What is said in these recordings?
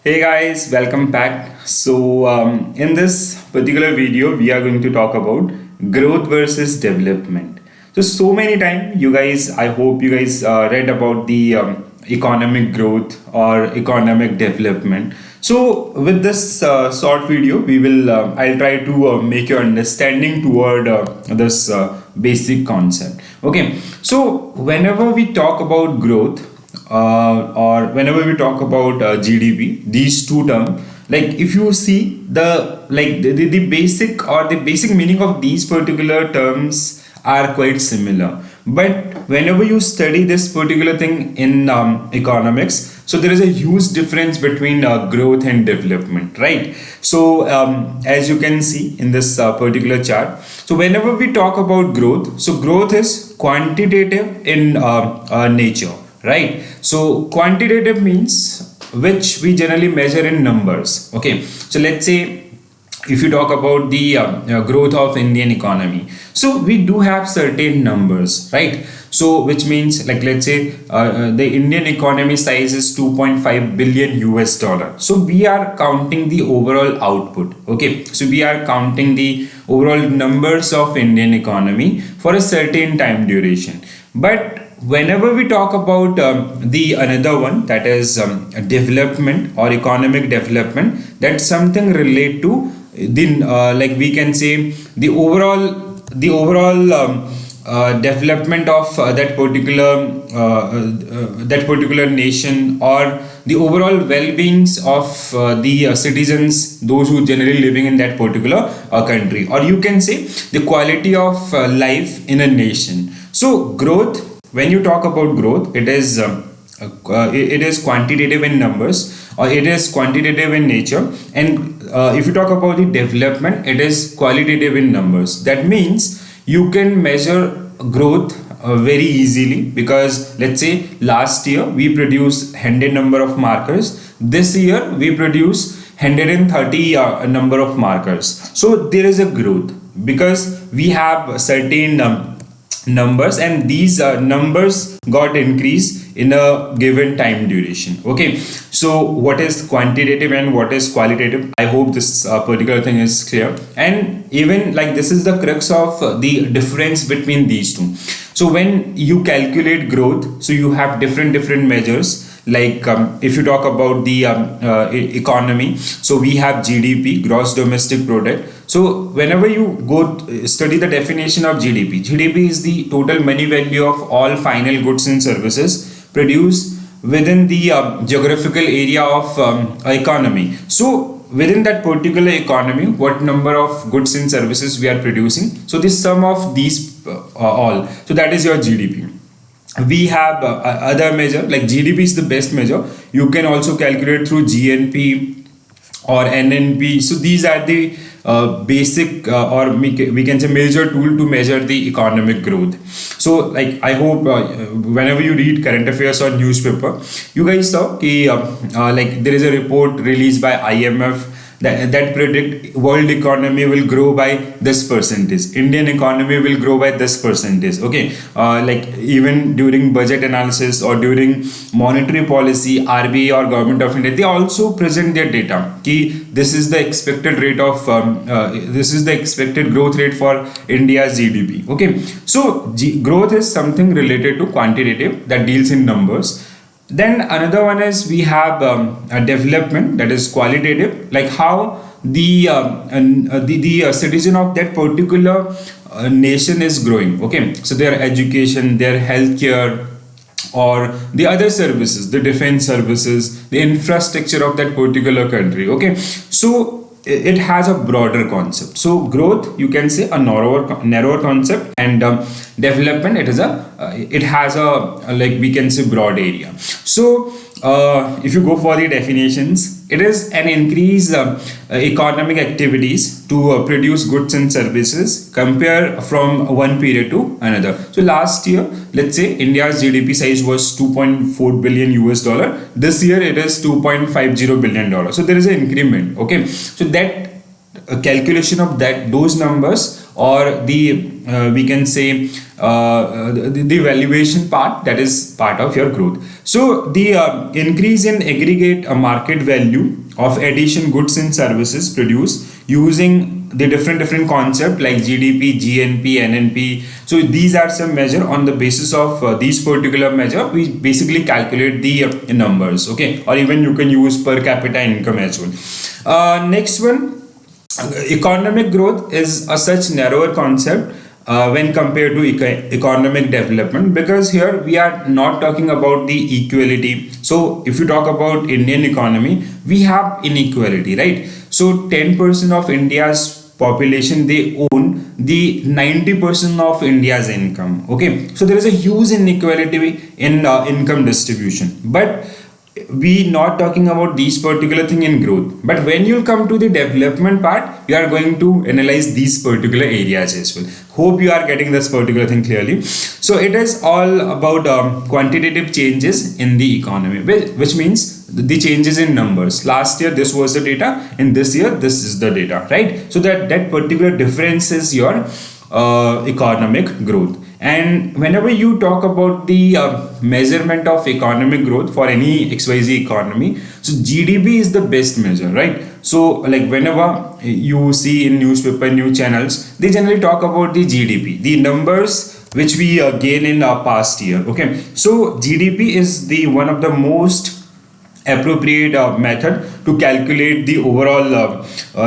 Hey guys, welcome back. In this particular video, we are going to talk about growth versus development. So many times, I hope you guys read about the economic growth or economic development. So, with this short video, I'll try to make your understanding toward this basic concept. Okay, so whenever we talk about growth, or whenever we talk about GDP, these two terms, like if you see the basic or the basic meaning of these particular terms are quite similar. But whenever you study this particular thing in economics, so there is a huge difference between growth and development, right? As you can see in this particular chart, so whenever we talk about growth, so growth is quantitative in nature, right? So quantitative means which we generally measure in numbers. Okay, so let's say if you talk about the growth of Indian economy, so we do have certain numbers, right? So which means, like, let's say the Indian economy size is 2.5 billion US dollar. So we are counting the overall output. Okay, so we are counting the overall numbers of Indian economy for a certain time duration. But whenever we talk about the another one, that is development or economic development, that's something relate to the like we can say the overall development of that particular nation, or the overall well-beings of the citizens, those who generally living in that particular country, or you can say the quality of life in a nation. So growth, when you talk about growth, it is quantitative in numbers, or it is quantitative in nature. And if you talk about the development, it is qualitative in numbers. That means you can measure growth very easily, because let's say last year we produced 100 number of markers, this year we produce 130 number of markers. So there is a growth because we have certain numbers, and these numbers got increased in a given time duration. Okay, so what is quantitative and what is qualitative? I hope this particular thing is clear. And even like this is the crux of the difference between these two. So when you calculate growth, so you have different measures. Like if you talk about the economy, so we have GDP, gross domestic product. So whenever you go study the definition of GDP is the total money value of all final goods and services produced within the geographical area of economy. So within that particular economy, what number of goods and services we are producing, so the sum of these all, so that is your GDP. We have other measure, like GDP is the best measure. You can also calculate through GNP or NNP. So these are the basic or we can say major tool to measure the economic growth. So like I hope whenever you read current affairs or newspaper, you guys saw like there is a report released by IMF that predict world economy will grow by this percentage, Indian economy will grow by this percentage. Okay, like even during budget analysis or during monetary policy, RBI or government of India, they also present their data ki this is the expected rate of this is the expected growth rate for India's GDP. Okay, so growth is something related to quantitative, that deals in numbers. Then another one is we have a development, that is qualitative, like how the citizen of that particular nation is growing. Okay, so their education, their healthcare, or the other services, the defense services, the infrastructure of that particular country. Okay, so it has a broader concept. So growth, you can say a narrower concept, and development, it has a like we can say broad area. So if you go for the definitions, it is an increase economic activities to produce goods and services, compare from one period to another. So last year, let's say India's GDP size was 2.4 billion US dollar. This year it is 2.50 billion dollar. So there is an increment. Okay, so that calculation of those numbers or the we can say the valuation part, that is part of your growth. So the increase in aggregate market value of addition goods and services produced using the different concept like GDP, GNP, NNP. So these are some measure. On the basis of these particular measure, we basically calculate the numbers, okay, or even you can use per capita income as well. Next one, economic growth is a such narrower concept when compared to economic development, because here we are not talking about the equality. So if you talk about Indian economy, we have inequality, right? So 10% of India's population, they own the 90% of India's income, okay. So there is a huge inequality in income distribution, but we not talking about these particular thing in growth. But when you come to the development part, you are going to analyze these particular areas as well. Hope you are getting this particular thing clearly. So it is all about quantitative changes in the economy, which means the changes in numbers. Last year this was the data, and this year this is the data, right? So that particular difference is your economic growth. And whenever you talk about the measurement of economic growth for any XYZ economy, so GDP is the best measure, right? So like whenever you see in newspaper, news channels, they generally talk about the GDP, the numbers which we gain in our past year, okay. So GDP is the one of the most appropriate method to calculate the overall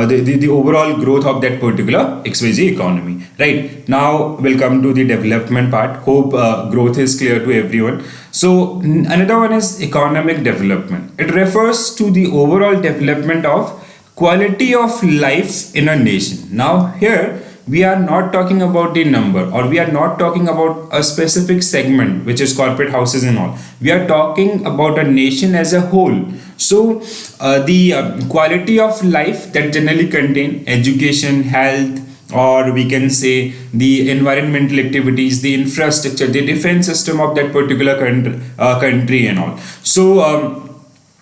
the overall growth of that particular XYZ economy. Right, now we'll come to the development part. Hope growth is clear to everyone. So another one is economic development. It refers to the overall development of quality of life in a nation. Now here we are not talking about the number, or we are not talking about a specific segment which is corporate houses and all. We are talking about a nation as a whole. So the quality of life that generally contain education, health, or we can say the environmental activities, the infrastructure, the defense system of that particular country and all. So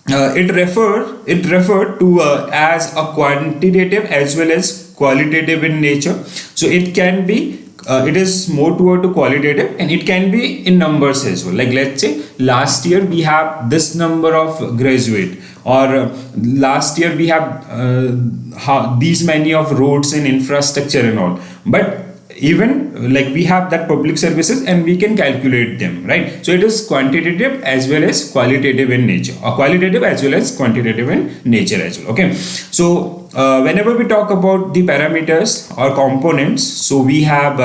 it referred to as a quantitative as well as qualitative in nature. So it can be it is more toward to qualitative, and it can be in numbers as well. Like let's say last year we have this number of graduate, or last year we have these many of roads and infrastructure and all. But even like we have that public services and we can calculate them, right? So it is quantitative as well as qualitative in nature, or qualitative as well as quantitative in nature as well, okay. So whenever we talk about the parameters or components, so we have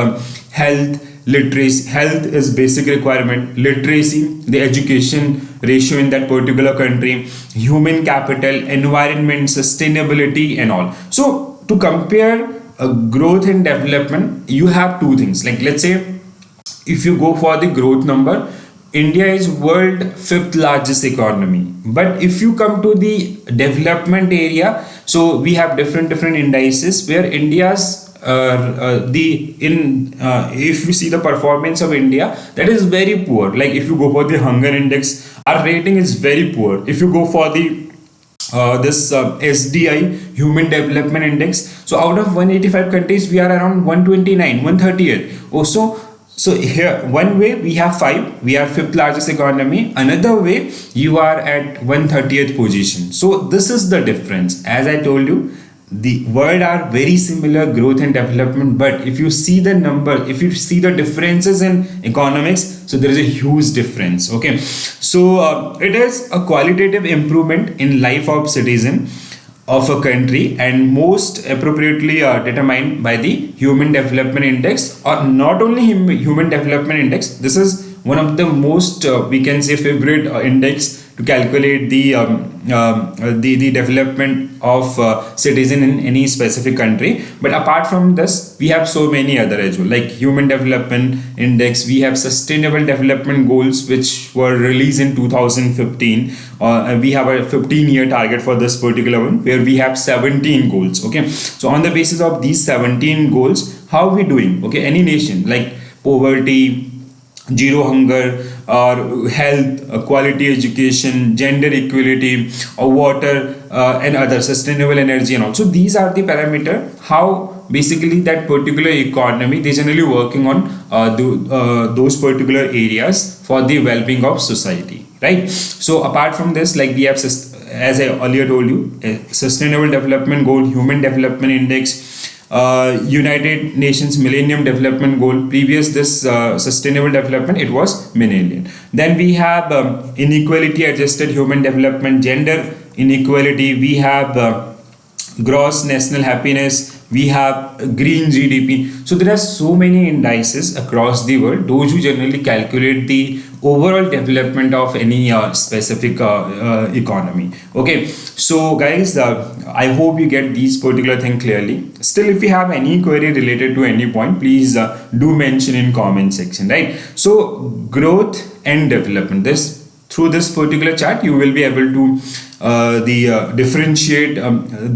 health, literacy. Health is basic requirement, literacy, the education ratio in that particular country, human capital, environment, sustainability and all. So to compare growth and development, you have two things. Like let's say if you go for the growth number, India is world fifth largest economy. But if you come to the development area, so we have different indices where India's if you see the performance of India, that is very poor. Like if you go for the hunger index, our rating is very poor. If you go for the this SDI, Human Development Index, so out of 185 countries we are around 129, 138. Also, so here one way we have 5, we are fifth largest economy. Another way you are at 130th position. So this is the difference. As I told you, the word are very similar, growth and development, but if you see the number, if you see the differences in economics, so there is a huge difference, okay. So it is a qualitative improvement in life of citizen of a country, and most appropriately determined by the Human Development Index, or not only Human Development Index. This is one of the most we can say favorite index to calculate the development of citizen in any specific country. But apart from this, we have so many other as well, like Human Development Index. We have Sustainable Development Goals, which were released in 2015. We have a 15-year target for this particular one, where we have 17 goals, okay. So on the basis of these 17 goals, how are we doing, okay? Any nation, like poverty, zero hunger, or health, quality education, gender equality, or water and other sustainable energy and all. So these are the parameter how basically that particular economy, they generally working on those particular areas for the well-being of society, right? So apart from this, like we have, as I earlier told you, sustainable development goal, human development index, United Nations Millennium Development Goal. Previous this sustainable development, it was millennium. Then we have inequality adjusted human development, gender inequality. We have gross national happiness. We have green GDP. So there are so many indices across the world, those who generally calculate the overall development of any specific economy. Okay, so guys, I hope you get these particular thing clearly. Still, if you have any query related to any point, please do mention in comment section, right? So growth and development, this through this particular chart you will be able to differentiate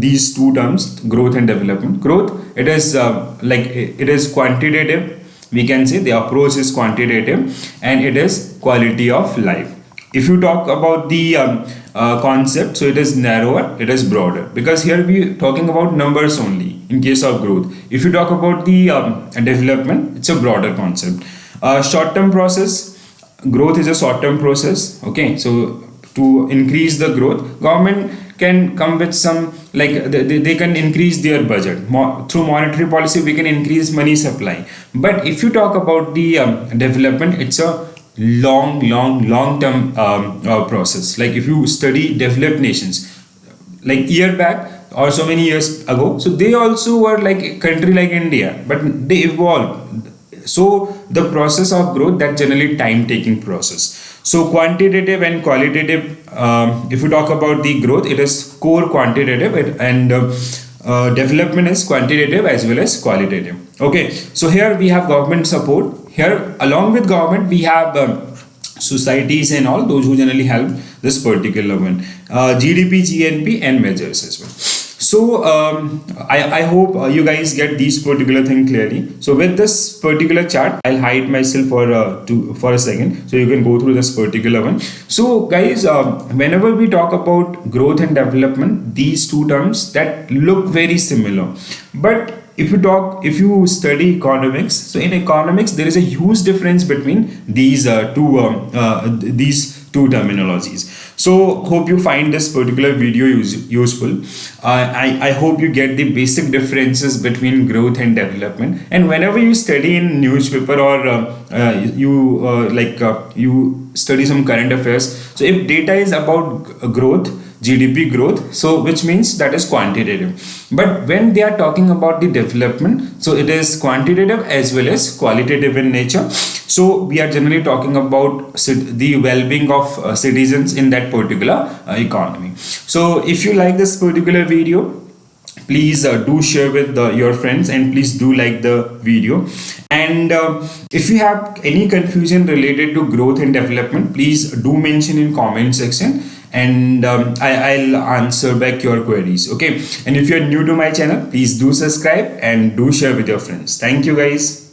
these two terms, growth and development. Growth, it is it is quantitative, we can say the approach is quantitative, and it is quality of life. If you talk about the concept, so it is narrower, it is broader, because here we are talking about numbers only in case of growth. If you talk about the development, it's a broader concept. Short term process, growth is a short term process. Okay, so to increase the growth, government can come with some, like they can increase their budget through monetary policy, we can increase money supply. But if you talk about the development, it's a long term process. Like if you study developed nations, like year back or so many years ago, so they also were like a country like India, but they evolved. So the process of growth, that generally time taking process. So quantitative and qualitative, if you talk about the growth, it is core quantitative, and development is quantitative as well as qualitative. Okay, so here we have government support. Here along with government we have societies and all those who generally help this particular one, GDP, GNP and measures as well. So I hope you guys get these particular thing clearly. So with this particular chart, I'll hide myself for a second, so you can go through this particular one. So guys, whenever we talk about growth and development, these two terms that look very similar, but if you study economics, so in economics there is a huge difference between these two terminologies. So hope you find this particular video useful. I hope you get the basic differences between growth and development. And whenever you study in newspaper or you study some current affairs, so if data is about growth, GDP growth, so which means that is quantitative. But when they are talking about the development, so it is quantitative as well as qualitative in nature. So we are generally talking about the well-being of citizens in that particular economy. So if you like this particular video, please do share with your friends, and please do like the video. And if you have any confusion related to growth and development, please do mention in comment section, and I'll answer back your queries. Okay, and if you're new to my channel, please do subscribe and do share with your friends. Thank you guys.